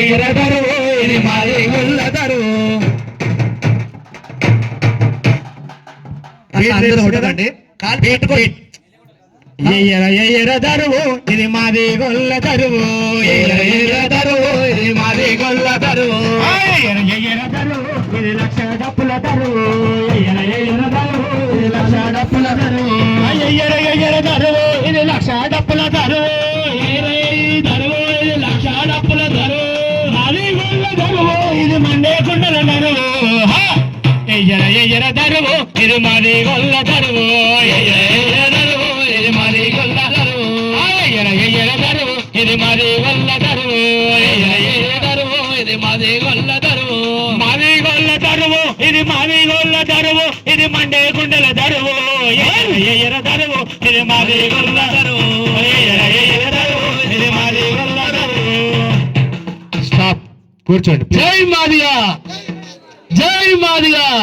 ఎయ్యర దరువు ఇది మాది గొల్ల దరువు. ఎయ్యర దరువు ఇది మాది గొల్ల దరువు. ఎయ్యర దరువు ఇది మాది గొల్ల దరువు. ఎయ్యర దరువు ఇది లక్ష డప్పుల దరువు. ఎయ్యర దరువు ఇది లక్ష డప్పుల దరువు. ఎయ్యర దరువు ఇది లక్ష డప్పుల దరువు. దరువు ఇది లక్ష డప్పుల దరువు. మాది గొల్ల దరువు ఇది మండే కుండల దరువు. ఎయ్యర దరువు ఇది మాది గొల్ల దరువు. ఎయ్యర దరువు ఇది మాది గొల్ల దరువు. ఎయ్యర దరువు ఇది మాది గొల్ల దరువు. ఎయ్యర దరువు ఇది మాది గొల్ల దరువు. మాది గొల్ల దరువు ఇది మాది గొల్ల దరువు. ఇది మండే కుండల దరువు. ఎయ్యర దరువు ఇది మాది గొల్ల దరువు. ఎయ్యర దరువు ఇది మాది గొల్ల దరువు. స్టాప్, కూర్చోండి. జై మాదిగా, జై మాదిగా.